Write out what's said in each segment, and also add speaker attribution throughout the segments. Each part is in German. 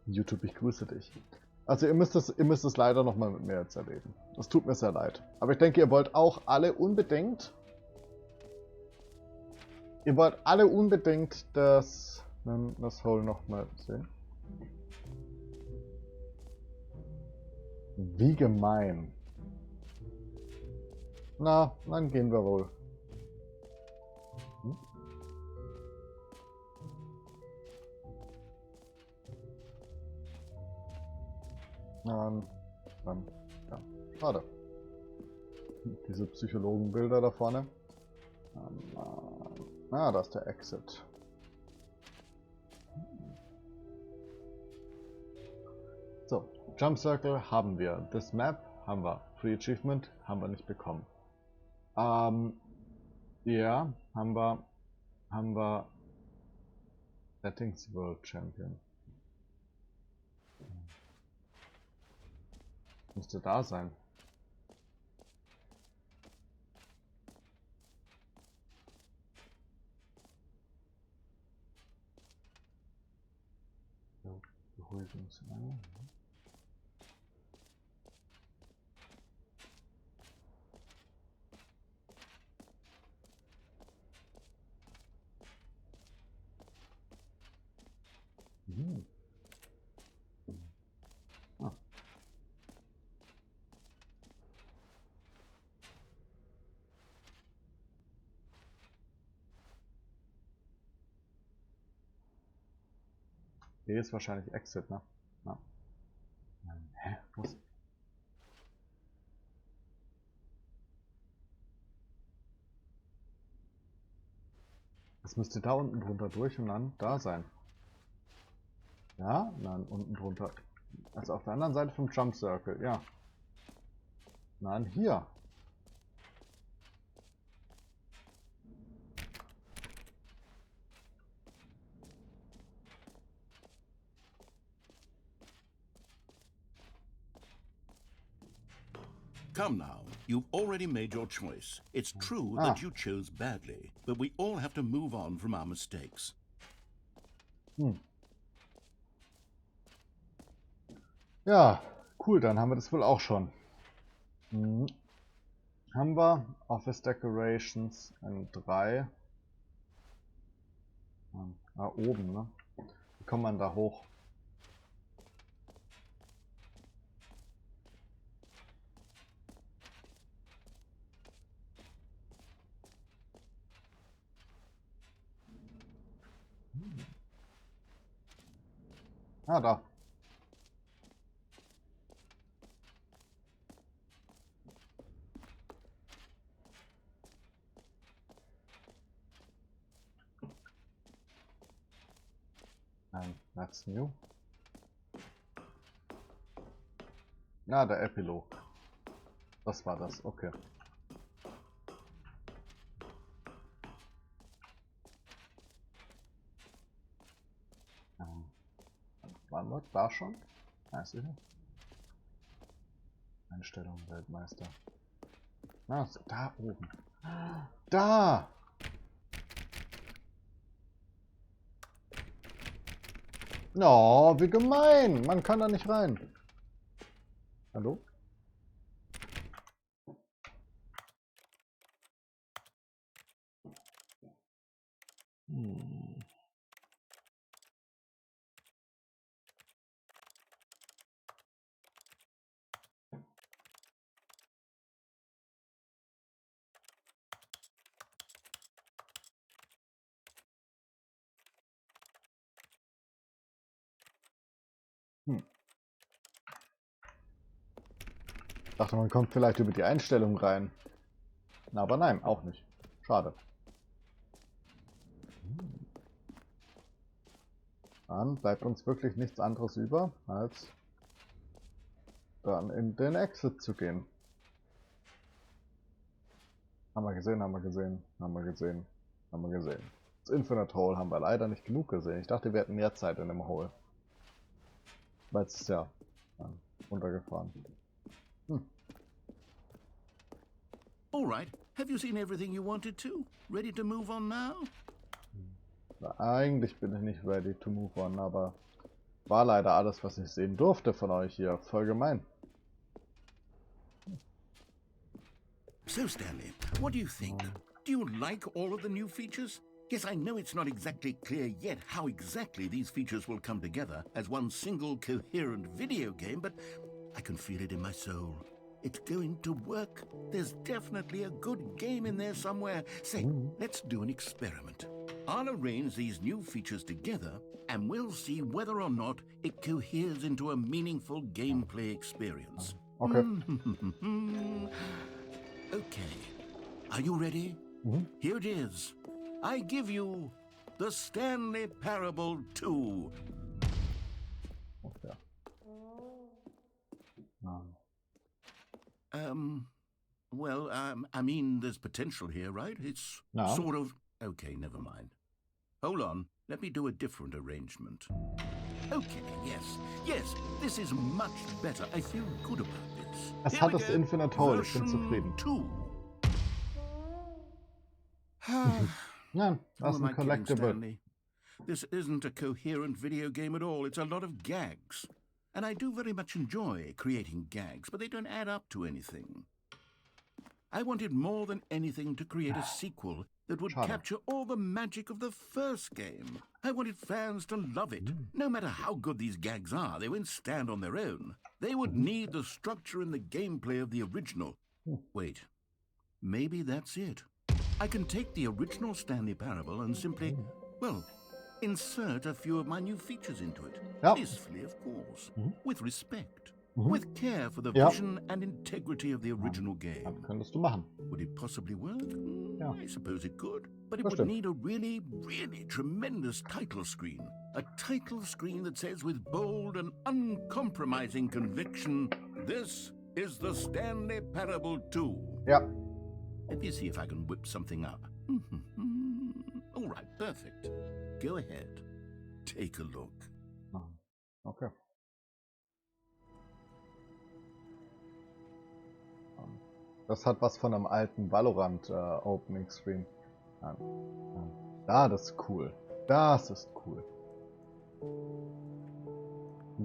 Speaker 1: YouTube, ich grüße dich. Also ihr müsst es leider nochmal mit mir jetzt erleben. Es tut mir sehr leid. Aber ich denke, ihr wollt auch alle unbedingt... Ihr wollt alle unbedingt das Hole nochmal sehen. Wie gemein. Na, dann gehen wir wohl. Hm? Dann, ja, schade. Diese Psychologenbilder da vorne. Ah, da ist der Exit. So, Jump Circle haben wir. This Map haben wir. Free Achievement haben wir nicht bekommen. Ja, haben wir Settings World Champion. Müsste da sein. So, Beruhigungsmenge. Ah. Hier ist wahrscheinlich Exit, ne? Ja. Hä? Was? Das müsste da unten drunter durch und dann da sein. Ja? Nein, unten drunter. Also auf der anderen Seite vom Jump Circle, ja. Nein, hier.
Speaker 2: Come now, you've already made your choice. It's true that you chose badly, but we all have to move on from our mistakes.
Speaker 1: Ja, cool, dann haben wir das wohl auch schon. Haben wir Office Decorations in 3. Da oben, ne? Wie kommt man da hoch? Ah, da. That's new. Na, der Epilog. Das war das, okay. Waren wir da schon? Ja, ist sicher. Einstellung Weltmeister. Na, da oben. Da! Oh, wie gemein! Man kann da nicht rein. Hallo? Ich dachte, man kommt vielleicht über die Einstellung rein. Na, aber nein, auch nicht. Schade. Dann bleibt uns wirklich nichts anderes über, als dann in den Exit zu gehen. Haben wir gesehen, haben wir gesehen, haben wir gesehen, haben wir gesehen. Das Infinite Hole haben wir leider nicht genug gesehen. Ich dachte, wir hätten mehr Zeit in dem Hole. Weil es ist ja runtergefahren.
Speaker 2: All right, have you seen everything you wanted to? Ready to move on now?
Speaker 1: Eigentlich bin ich nicht ready to move on, aber War leider alles, was ich sehen durfte von euch hier. Voll gemein.
Speaker 2: So, Stanley, what do you think? Do you like all of the new features? Yes, I know it's not exactly clear yet how exactly these features will come together as one single coherent video game, but I can feel it in my soul. It's going to work. There's definitely a good game in there somewhere. Say, let's do an experiment. I'll arrange these new features together, and we'll see whether or not it coheres into a meaningful gameplay experience.
Speaker 1: Okay.
Speaker 2: Okay. Are you ready? Here it is. I give you the Stanley Parable 2.
Speaker 1: Okay.
Speaker 2: Well, I mean, there's potential here, right? It's
Speaker 1: No.
Speaker 2: sort of... Okay, never mind. Hold on. Let me do a different arrangement. Okay, yes, this is much better. I feel good about this.
Speaker 1: Es
Speaker 2: Here
Speaker 1: hat
Speaker 2: we
Speaker 1: das
Speaker 2: go.
Speaker 1: Infinite Hole. Ich bin
Speaker 2: Version
Speaker 1: zufrieden.
Speaker 2: 2.
Speaker 1: Ja,
Speaker 2: Who
Speaker 1: das ist
Speaker 2: am
Speaker 1: ein
Speaker 2: I kidding,
Speaker 1: Collectible.
Speaker 2: Stanley? This isn't a coherent video game at all. It's a lot of gags. And I do very much enjoy creating gags, but they don't add up to anything. I wanted more than anything to create a sequel that would
Speaker 1: Schade.
Speaker 2: capture all the magic of the first game. I wanted fans to love it. No matter how good these gags are, they won't stand on their own. They would need the structure and the gameplay of the original. Wait, maybe that's it. I can take the original Stanley Parable and simply, well, insert a few of my new features into it.
Speaker 1: Yep.
Speaker 2: Peacefully, of course. With respect.
Speaker 1: Mhm.
Speaker 2: With care for the
Speaker 1: Yep.
Speaker 2: vision and integrity of the original game.
Speaker 1: Das könntest du machen.
Speaker 2: Would it possibly work?
Speaker 1: Yeah.
Speaker 2: I suppose it could. But it
Speaker 1: That's
Speaker 2: would
Speaker 1: good.
Speaker 2: need a really, really tremendous title screen. A title screen that says with bold and uncompromising conviction, "This is the Stanley Parable 2.
Speaker 1: Ja.
Speaker 2: Let me see if I can whip something up. All right, perfect. Go ahead. Take a look.
Speaker 1: Okay. Das hat was von einem alten Valorant Opening Screen. Das ist cool. Das ist cool.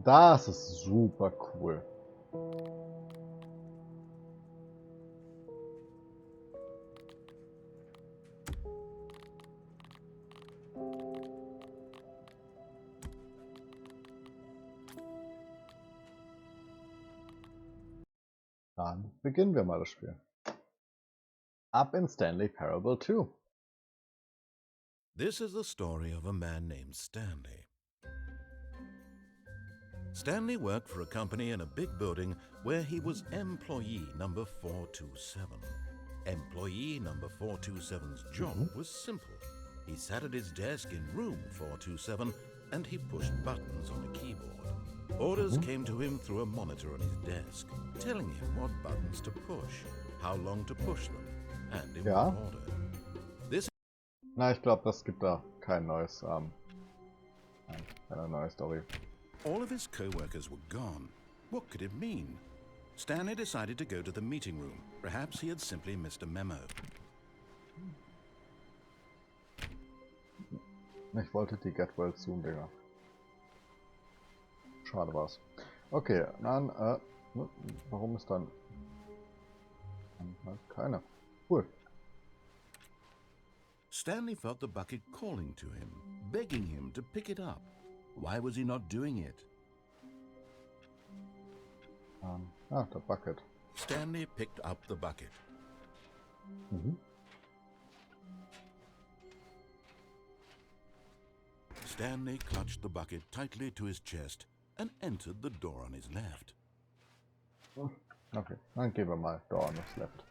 Speaker 1: Das ist super cool. Dann beginnen wir mal das Spiel. Up in Stanley Parable 2.
Speaker 3: This is the story of a man named Stanley. Stanley worked for a company in a big building where he was employee number 427. Employee number 427's job was simple. He sat at his desk in room 427 and he pushed buttons on a keyboard. Orders came to him through a monitor on his desk, telling him what buttons to push, how long to push them, and in
Speaker 1: Ja.
Speaker 3: what order.
Speaker 1: Na, ich glaube, das gibt da kein neues, keine neue Story.
Speaker 2: All of his co-workers were gone. What could it mean? Stanley decided to go to the meeting room. Perhaps he had simply missed a memo.
Speaker 1: Ich wollte die Get Well Soon Dinger. Schade war's. Okay, dann, warum ist dann keine? Cool.
Speaker 2: Stanley felt the bucket calling to him, begging him to pick it up. Why was he not doing it?
Speaker 1: Der Bucket.
Speaker 2: Stanley picked up the bucket. Stanley clutched the bucket tightly to his chest and entered the door on his left.
Speaker 1: Okay, dann gehen wir mal Door on his left.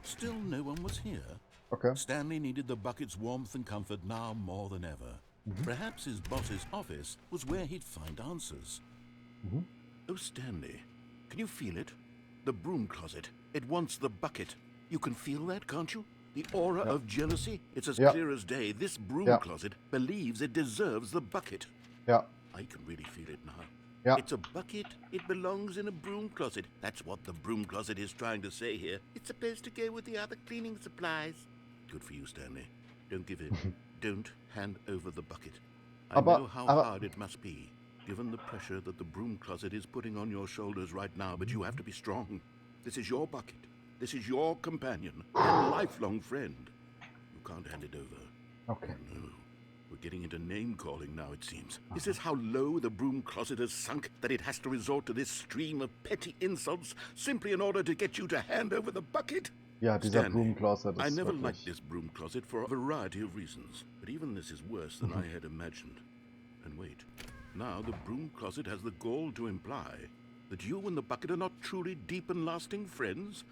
Speaker 2: Still no one was here.
Speaker 1: Okay.
Speaker 2: Stanley needed the bucket's warmth and comfort now more than ever. Perhaps his boss's office was where he'd find answers. Oh, Stanley, can you feel it? The broom closet. It wants the bucket. You can feel that, can't you? The aura of jealousy. It's as clear as day. This broom closet believes it deserves the bucket.
Speaker 1: Ja.
Speaker 2: I can really feel it now.
Speaker 1: Ja.
Speaker 3: It's a bucket. It belongs in a broom closet. That's what the broom closet is trying to say here. It's supposed to go with the other cleaning supplies. Good for you, Stanley. Don't give in. Don't hand over the bucket. I know how hard it must be, given the pressure that the broom closet is putting on your shoulders right now, but you have to be strong. This is your bucket. This is your companion and lifelong friend. You can't hand it over.
Speaker 1: Okay.
Speaker 3: No. We're getting into name-calling now, it seems. Is this how low the broom closet has sunk, that it has to resort to this stream of petty insults simply in order to get you to hand over the bucket?
Speaker 1: Ja, dieser
Speaker 3: Stanley,
Speaker 1: Broom Closet
Speaker 3: I
Speaker 1: ist
Speaker 3: never
Speaker 1: wirklich...
Speaker 3: liked this broom closet for a variety of reasons, but even this is worse than I had imagined. And wait, now the broom closet has the gall to imply that you and the bucket are not truly deep and lasting friends?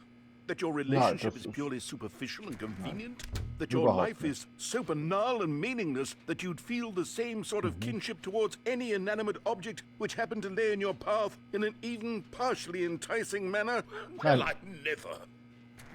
Speaker 3: That your relationship is purely superficial and convenient? That your life is so banal and meaningless that you'd feel the same sort of kinship towards any inanimate object which happened to lay in your path in an even partially enticing manner? Well, I'd never.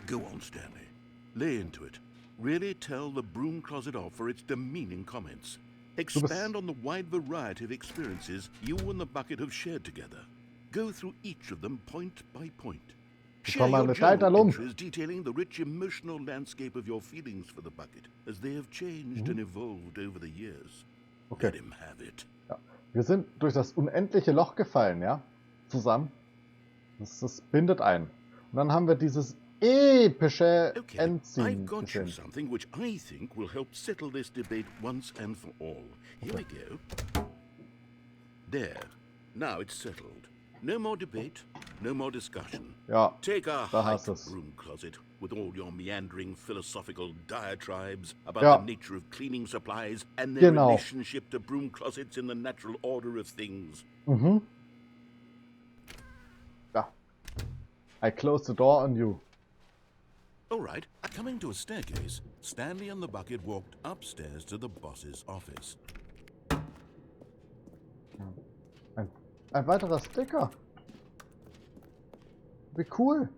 Speaker 3: Go on, Stanley. Lay into it. Really tell the broom closet off for its demeaning comments. Expand on the wide variety of experiences you and the bucket have shared together. Go through each of them point by point. Share your journal entries detailing the rich emotional landscape of your feelings for the bucket as they have changed and evolved over the years.
Speaker 1: Okay.
Speaker 3: Let him have it.
Speaker 1: Ja. Wir sind durch das unendliche Loch gefallen, ja? Zusammen. Das bindet ein. Und dann haben wir dieses epische Endziehen
Speaker 3: I've got you
Speaker 1: gesehen.
Speaker 3: something which I think will help settle this debate once and for all. Here we go. There. Now it's settled. No more debate, no more discussion.
Speaker 1: Ja,
Speaker 3: Take our
Speaker 1: da hast du's.
Speaker 3: broom closet with all your meandering philosophical diatribes about
Speaker 1: Ja.
Speaker 3: the nature of cleaning supplies and their
Speaker 1: Genau.
Speaker 3: relationship to broom closets in the natural order of things.
Speaker 1: Ja. I close the door on you.
Speaker 3: All right, coming to a staircase, Stanley and the bucket walked upstairs to the boss's office.
Speaker 1: Ein weiterer Sticker. Wie cool.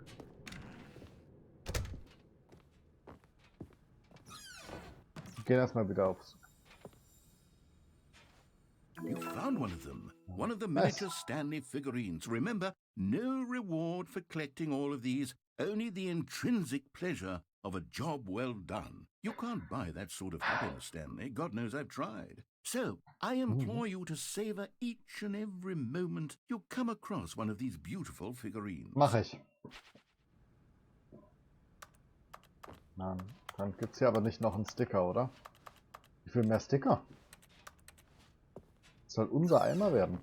Speaker 1: Wir gehen erstmal wieder aufs.
Speaker 3: You found one of them. One of the miniature Stanley figurines. Remember, no reward for collecting all of these, only the intrinsic pleasure of a job well done. You can't buy that sort of happiness, Stanley. God knows I've tried. So, I implore you to savor each and every moment you come across one of these beautiful figurines.
Speaker 1: Mach ich. Dann gibt's hier aber nicht noch einen Sticker, oder? Wie viel mehr Sticker? Das soll unser Eimer werden.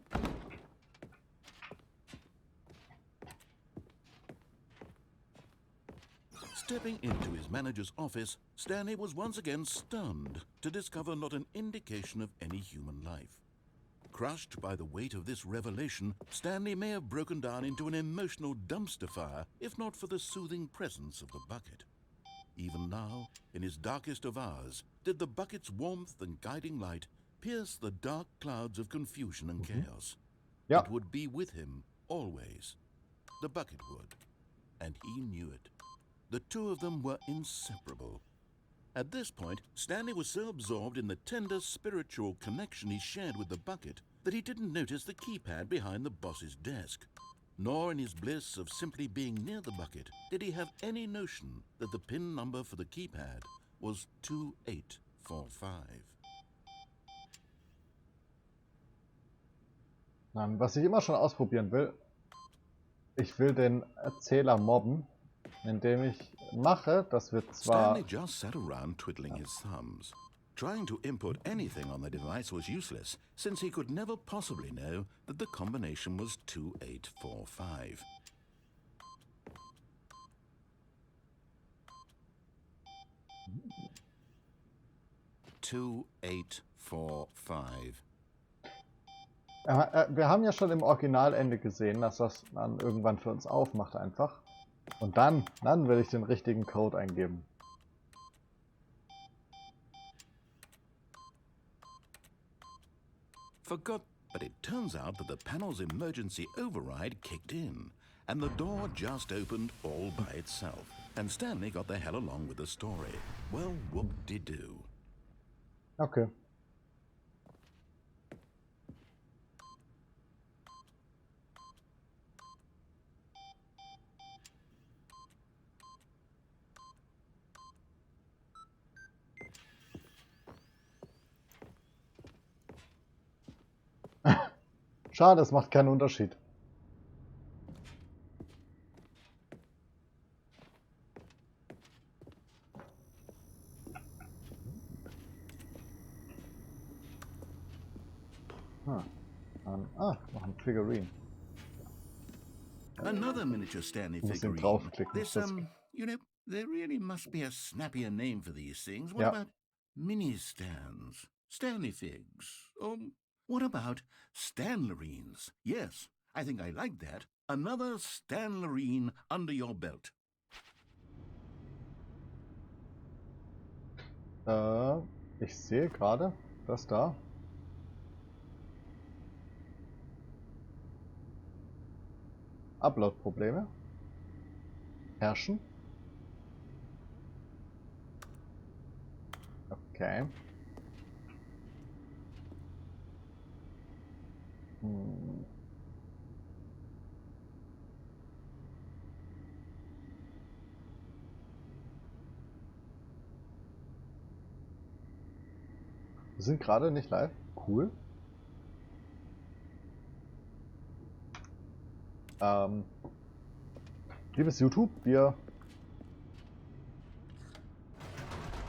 Speaker 3: Stepping into his manager's office, Stanley was once again stunned to discover not an indication of any human life. Crushed by the weight of this revelation, Stanley may have broken down into an emotional dumpster fire if not for the soothing presence of the bucket. Even now, in his darkest of hours, did the bucket's warmth and guiding light pierce the dark clouds of confusion and chaos.
Speaker 1: Ja.
Speaker 3: It would be with him always. The bucket would, and he knew it. The two of them were inseparable. At this point, Stanley was so absorbed in the tender spiritual connection he shared with the bucket that he didn't notice the keypad behind the boss's desk. Nor in his bliss of simply being near the bucket did he have any notion that the PIN number for the keypad was 2845.
Speaker 1: Was ich immer schon ausprobieren will, ich will den Erzähler mobben, indem ich mache, dass wir zwar...
Speaker 3: Stanley just sat around twiddling his thumbs. Trying to input anything on the device was useless, since he could never possibly know that the combination was 2845.
Speaker 1: Wir haben ja schon im Originalende gesehen, dass das dann irgendwann für uns aufmacht einfach. Und dann will ich den richtigen Code eingeben.
Speaker 3: Forgot, but it turns out that the panel's emergency override kicked in, and the door just opened all by itself, and Stanley got the hell along with the story. Well, whoop-de-doo.
Speaker 1: Okay. Schade, es macht keinen Unterschied. Noch ein Figurine.
Speaker 2: Another miniature Stanley
Speaker 1: Muss ihn
Speaker 2: figurine.
Speaker 1: draufklicken.
Speaker 2: This, you know, there really must be a snappier name for these things. What
Speaker 1: Ja.
Speaker 2: about mini stands? Stanley figs? Or what about Stanlerines? Yes, I think I like that. Another Stanlerine under your belt.
Speaker 1: Ich sehe gerade, das da. Upload-Probleme herrschen. Okay. Wir sind gerade nicht live. Cool. Liebes YouTube, wir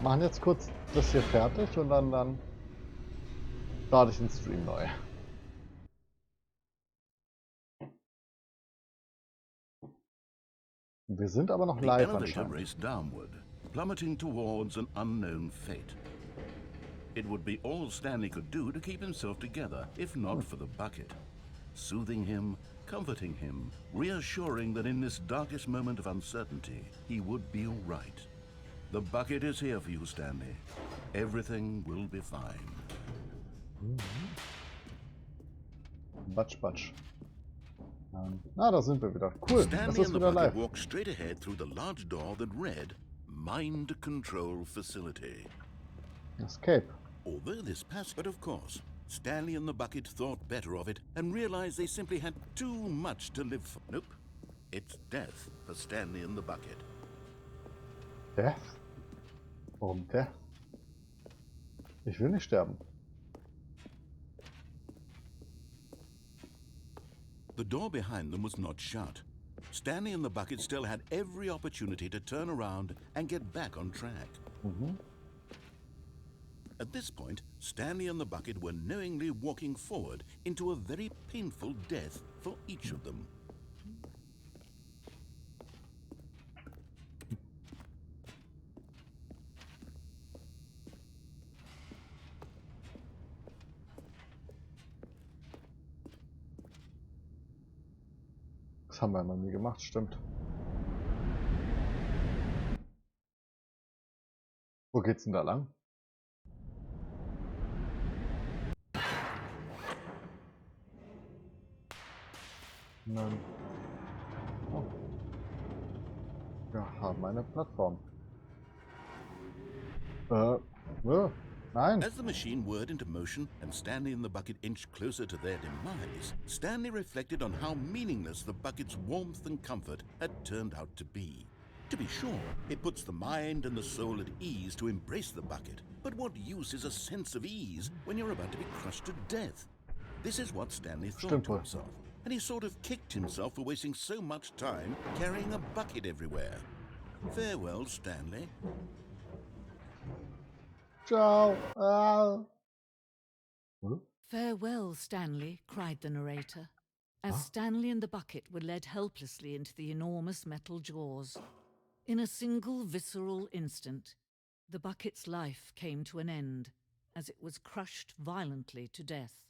Speaker 1: machen jetzt kurz das hier fertig und dann starte ich den Stream neu. Wir sind aber noch
Speaker 2: The
Speaker 1: live
Speaker 2: elevator
Speaker 1: anscheinend.
Speaker 2: raced downward, plummeting towards an unknown fate. It would be all Stanley could do to keep himself together, if not for the bucket. Soothing him, comforting him, reassuring that in this darkest moment of uncertainty, he would be all right. The bucket is here for you, Stanley. Everything will be fine.
Speaker 1: Batsch, batsch. Da sind wir wieder. Cool, es
Speaker 2: Stanley
Speaker 1: ist
Speaker 2: and the
Speaker 1: wieder
Speaker 2: bucket
Speaker 1: live.
Speaker 2: walked straight ahead through the large door that read, Mind Control Facility.
Speaker 1: Escape.
Speaker 2: Although this passed, but of course, Stanley and the bucket thought better of it and realized they simply had too much to live for. Nope. It's death for Stanley and the bucket.
Speaker 1: Death? Warum Death? Ich will nicht sterben.
Speaker 2: The door behind them was not shut. Stanley and the bucket still had every opportunity to turn around and get back on track. At this point, Stanley and the bucket were knowingly walking forward into a very painful death for each of them.
Speaker 1: Das haben wir noch nie gemacht, stimmt. Wo geht's denn da lang? Nein. Oh. Wir haben eine Plattform. Nein.
Speaker 2: As the machine whirred into motion and Stanley and the bucket inched closer to their demise, Stanley reflected on how meaningless the bucket's warmth and comfort had turned out to be. To be sure, it puts the mind and the soul at ease to embrace the bucket, but what use is a sense of ease when you're about to be crushed to death? This is what Stanley thought to himself, and he sort of kicked himself for wasting so much time carrying a bucket everywhere. Farewell, Stanley.
Speaker 1: Ciao.
Speaker 4: Farewell, Stanley, cried the narrator, as Stanley and the bucket were led helplessly into the enormous metal jaws. In a single visceral instant, the bucket's life came to an end as it was crushed violently to death.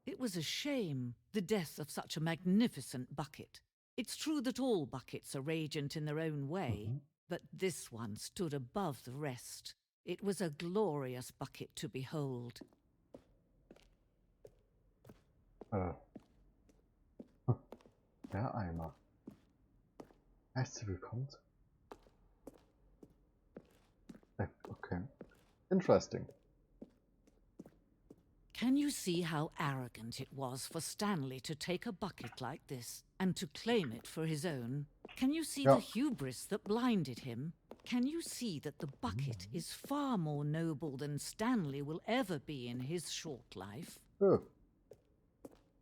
Speaker 4: It was a shame, the death of such a magnificent bucket. It's true that all buckets are radiant in their own way, but this one stood above the rest. It was a glorious bucket to behold.
Speaker 1: Der Eimer. Herzlich willkommen. Okay. Interesting.
Speaker 4: Can Can you see how arrogant it was for Stanley to take a bucket like this and to claim it for his own? Can you see
Speaker 1: Ja.
Speaker 4: the hubris that blinded him? Can you see that the bucket is far more noble than Stanley will ever be in his short life?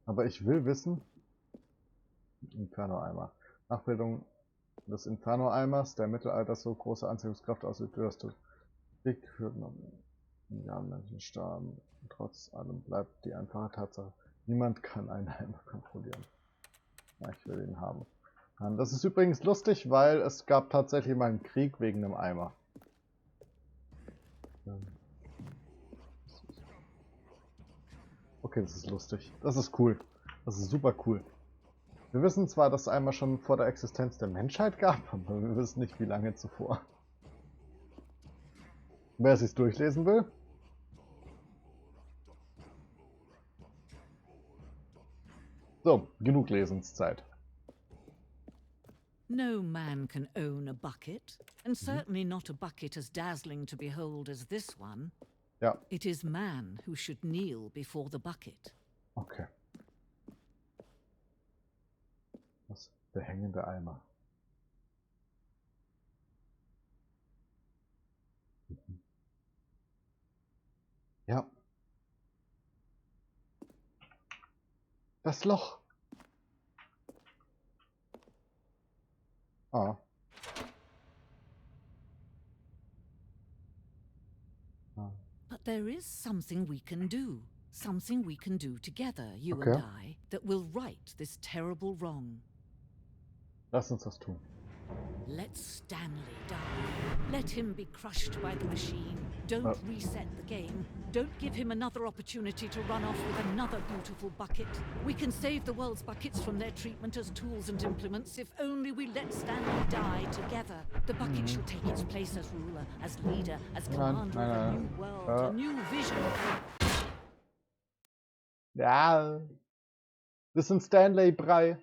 Speaker 1: Aber ich will wissen... Inferno-Eimer. Nachbildung des Inferno-Eimers, der im Mittelalter so große Anziehungskraft ausübte, dass du dick für ja, Menschen starben. Trotz allem bleibt die einfache Tatsache, niemand kann einen Eimer kontrollieren. Ja, ich will ihn haben. Das ist übrigens lustig, weil es gab tatsächlich mal einen Krieg wegen einem Eimer. Okay, das ist lustig. Das ist cool. Das ist super cool. Wir wissen zwar, dass es Eimer schon vor der Existenz der Menschheit gab, aber wir wissen nicht, wie lange zuvor. Wer es sich durchlesen will. So, genug Lesenszeit.
Speaker 4: No man can own a bucket, and certainly not a bucket as dazzling to behold as this one.
Speaker 1: Ja,
Speaker 4: It is man who should kneel before the bucket.
Speaker 1: okay. Das der hängende Eimer. Ja. Das Loch. Ah.
Speaker 4: But there is something we can do. Something we can do together, you
Speaker 1: Okay.
Speaker 4: and I, that will right this terrible wrong.
Speaker 1: Lass uns das tun.
Speaker 4: Let Stanley die. Let him be crushed by the machine. Don't reset the game. Don't give him another opportunity to run off with another beautiful bucket. We can save the world's buckets from their treatment as tools and implements if only we let Stanley die together. The bucket shall take its place as ruler, as leader, as commander of a new world, a new vision.
Speaker 1: Ja. Wir sind Stanley-Brei.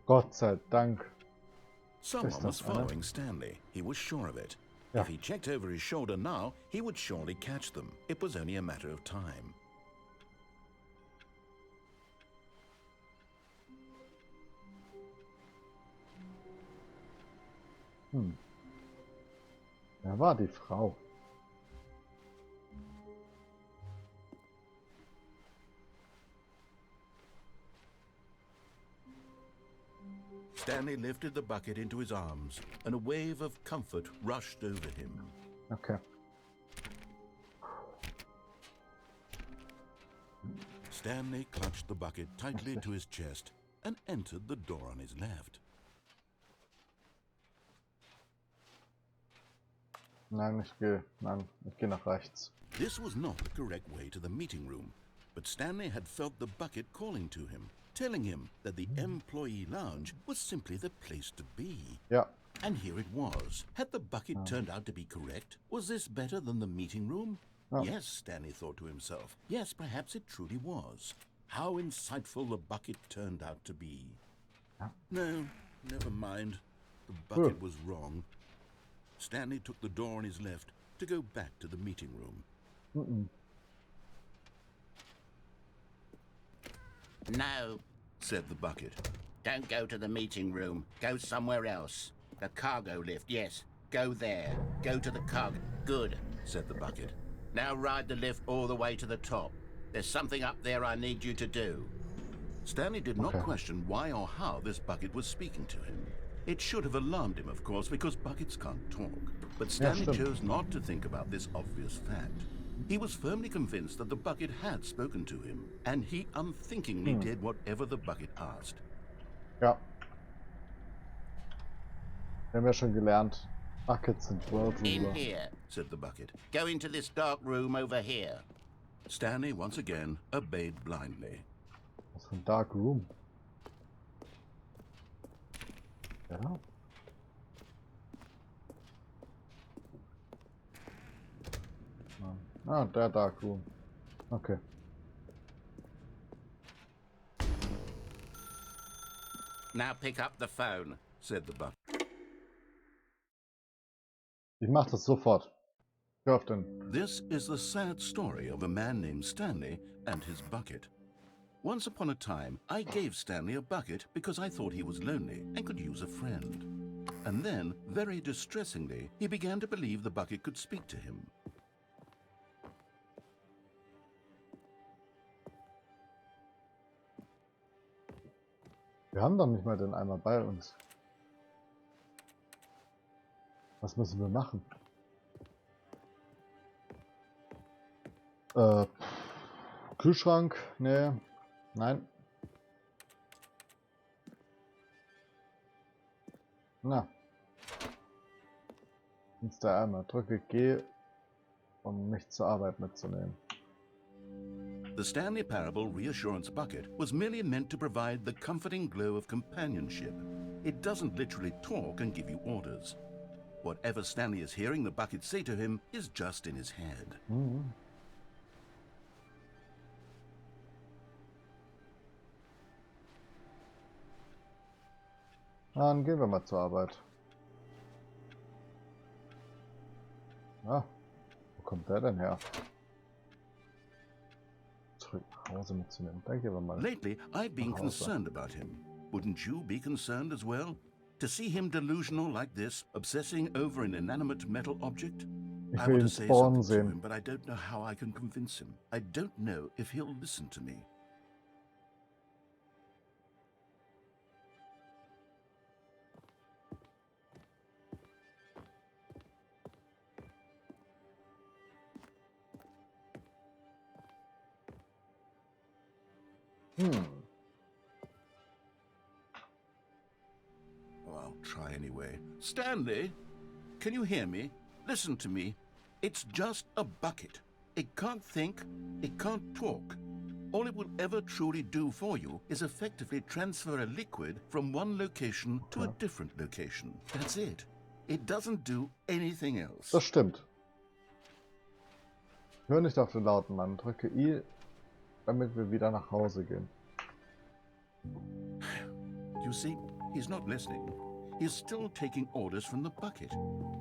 Speaker 1: Gott sei Dank.
Speaker 3: Someone was following Stanley. He was sure of it.
Speaker 1: Ja.
Speaker 3: If he checked over his shoulder now, he would surely catch them. It was only a matter of time.
Speaker 1: Wer war die Frau?
Speaker 3: Stanley lifted the bucket into his arms, and a wave of comfort rushed over him.
Speaker 1: Okay.
Speaker 3: Stanley clutched the bucket tightly to his chest and entered the door on his left.
Speaker 1: Nein, ich gehe nach rechts.
Speaker 3: This was not the correct way to the meeting room, but Stanley had felt the bucket calling to him, telling him that the employee lounge was simply the place to be.
Speaker 1: Ja.
Speaker 3: And here it was. Had the bucket turned out to be correct? Was this better than the meeting room?
Speaker 1: Oh.
Speaker 3: Yes, Stanley thought to himself. Yes, perhaps it truly was. How insightful the bucket turned out to be.
Speaker 1: Ja.
Speaker 3: No, never mind. The bucket was wrong. Stanley took the door on his left to go back to the meeting room.
Speaker 2: No,
Speaker 3: Said the bucket.
Speaker 2: don't go to the meeting room. Go somewhere else. The cargo lift, yes. Go there. Go to the cargo. Good.
Speaker 3: Said the bucket.
Speaker 2: Now ride the lift all the way to the top. There's something up there I need you to do.
Speaker 3: Stanley did not
Speaker 1: Okay.
Speaker 3: question why or how this bucket was speaking to him. It should have alarmed him, of course, because buckets can't talk. But Stanley
Speaker 1: stimmt.
Speaker 3: chose not to think about this obvious fact. He was firmly convinced that the bucket had spoken to him, and he unthinkingly did whatever the bucket asked.
Speaker 1: Ja. Wir haben ja schon gelernt, Buckets sind World
Speaker 2: In
Speaker 1: Ruler.
Speaker 2: here.
Speaker 3: Said the bucket.
Speaker 2: Go into this dark room over here.
Speaker 3: Stanley once again obeyed blindly.
Speaker 1: Was für ein Dark Room. Ja. Ah, der Dark Room. Okay.
Speaker 2: Now pick up the phone, said the bucket.
Speaker 1: Ich mach das sofort. Hör auf den.
Speaker 2: This is the sad story of a man named Stanley and his bucket. Once upon a time, I gave Stanley a bucket because I thought he was lonely and could use a friend. And then, very distressingly, he began to believe the bucket could speak to him.
Speaker 1: Wir haben doch nicht mal den Eimer bei uns. Was müssen wir machen? Kühlschrank? Nee. Nein. Na. Jetzt der Eimer. Drücke G, um mich zur Arbeit mitzunehmen.
Speaker 2: The Stanley Parable Reassurance Bucket was merely meant to provide the comforting glow of companionship. It doesn't literally talk and give you orders. Whatever Stanley is hearing the bucket say to him is just in his head.
Speaker 1: Mhm. Dann gehen wir mal zur Arbeit. Ah, wo kommt der denn her? Zurück nach Hause mitzunehmen. Dann gehen wir mal.
Speaker 2: Lately, I've been concerned about him. Wouldn't you be concerned as well? To see him delusional like this, obsessing over an inanimate metal object?
Speaker 1: Ich
Speaker 2: I
Speaker 1: will
Speaker 2: want
Speaker 1: ihn
Speaker 2: to say
Speaker 1: spawnen
Speaker 2: something to
Speaker 1: sehen.
Speaker 2: him, but I don't know how I can convince him. I don't know if he'll listen to me. Oh, I'll try anyway. Stanley, can you hear me? Listen to me. It's just a bucket. It can't think, it can't talk. All it will ever truly do for you is effectively transfer a liquid from one location to a different location. That's it. It doesn't do anything else.
Speaker 1: Das stimmt. Hör nicht auf den lauten Mann. Drücke I, damit wir wieder nach Hause gehen.
Speaker 2: You see, he's not listening. He's still taking orders from the bucket.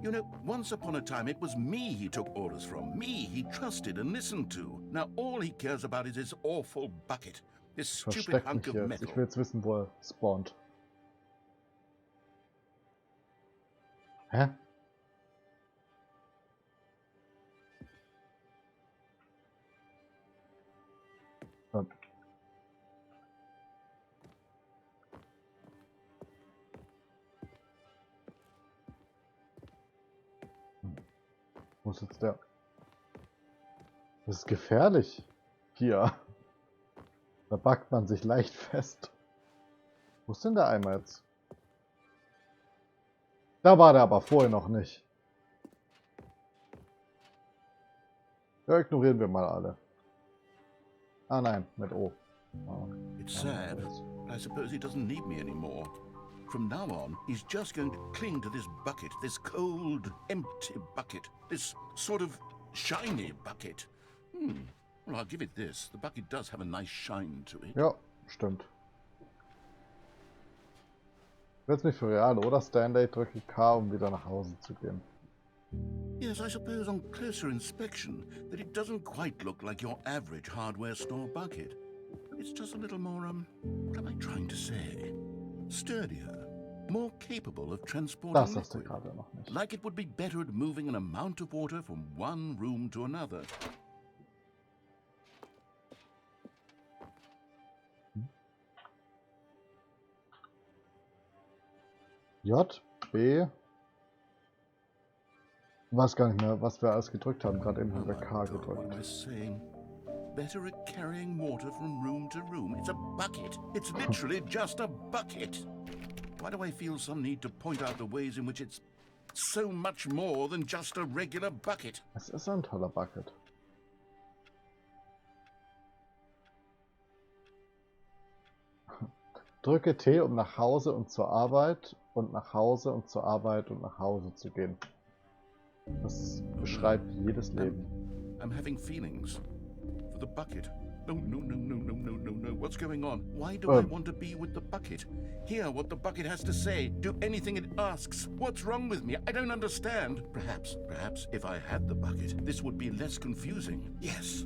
Speaker 2: You know, once upon a time it was me he took orders from. Me he trusted and listened to. Now all he cares about is his awful bucket. This stupid
Speaker 1: Versteck
Speaker 2: hunk
Speaker 1: mich
Speaker 2: of
Speaker 1: jetzt.
Speaker 2: metal.
Speaker 1: Ich will jetzt wissen, wo er spawnt. Hä? Wo ist jetzt der? Das ist gefährlich. Hier. Da backt man sich leicht fest. Wo ist denn der Eimer jetzt? Da war der aber vorher noch nicht. Ja, ignorieren wir mal alle. Ah nein, mit O. Oh.
Speaker 2: It's sad, but I suppose he doesn't need me anymore. From now on, he's just going to cling to this bucket, this cold, empty bucket, this sort of shiny bucket. Well, I'll give it this. The bucket does have a nice shine to it.
Speaker 1: Ja, stimmt. Wird's nicht für real, oder? Stanley, drücke K, um wieder nach Hause zu gehen.
Speaker 2: Yes, I suppose on closer inspection that it doesn't quite look like your average hardware store bucket. It's just a little more, what am I trying to say? Sturdier, more capable of transporting
Speaker 1: Das hast du
Speaker 2: liquid.
Speaker 1: gerade noch nicht.
Speaker 2: Like it would be better at moving an amount of water from one room to another.
Speaker 1: J, B. Ich weiß gar nicht mehr, was wir alles gedrückt haben. Gerade eben haben wir K
Speaker 2: God, what am I
Speaker 1: gedrückt.
Speaker 2: saying? Better at carrying water from room to room. It's a bucket. It's literally just a bucket. Why do I feel some need to point out the ways in which it's so much more than just a regular bucket?
Speaker 1: Es ist ein toller Bucket. Drücke T, um nach Hause und zur Arbeit und nach Hause und zur Arbeit und nach Hause zu gehen. Das beschreibt jedes Leben.
Speaker 2: I'm having feelings for the bucket. No, no, no, no, no, no, no, no. What's going on? Why do I want to be with the bucket? Hear what the bucket has to say. Do anything it asks. What's wrong with me? I don't understand. Perhaps if I had the bucket, this would be less confusing. Yes,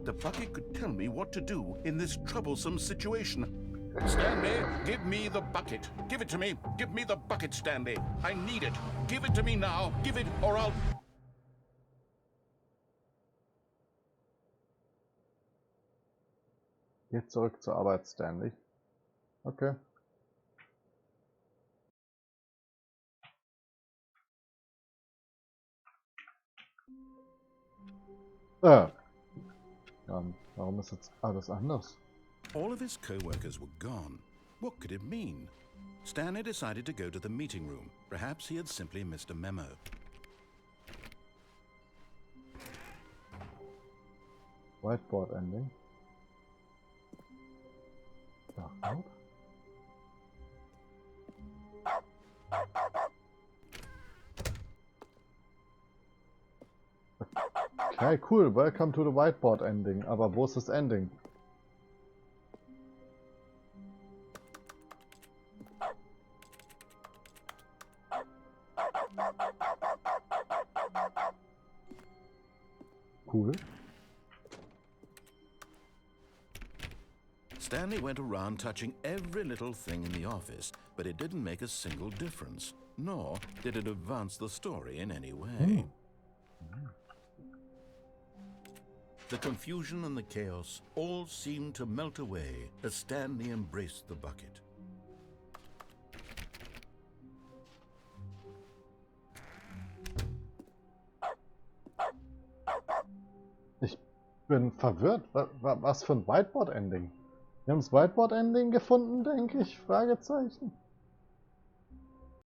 Speaker 2: the bucket could tell me what to do in this troublesome situation. Stanley, give me the bucket. Give it to me. Give me the bucket, Stanley. I need it. Give it to me now. Give it or I'll...
Speaker 1: Geht zurück zur Arbeit, Stanley. Okay. Warum ist jetzt alles anders?
Speaker 3: All of his co-workers were gone. What could it mean? Stanley decided to go to the meeting room. Perhaps he had simply missed a memo.
Speaker 1: Whiteboard ending. Dark. Okay, cool. Welcome to the whiteboard ending. Aber wo ist das Ending? Cool.
Speaker 3: Stanley went around touching every little thing in the office, but it didn't make a single difference, nor did it advance the story in any way. The confusion and the chaos all seemed to melt away as Stanley embraced the bucket.
Speaker 1: Ich bin verwirrt. Was für ein Whiteboard-Ending? Wir haben das Whiteboard-Ending gefunden, denke ich? Fragezeichen.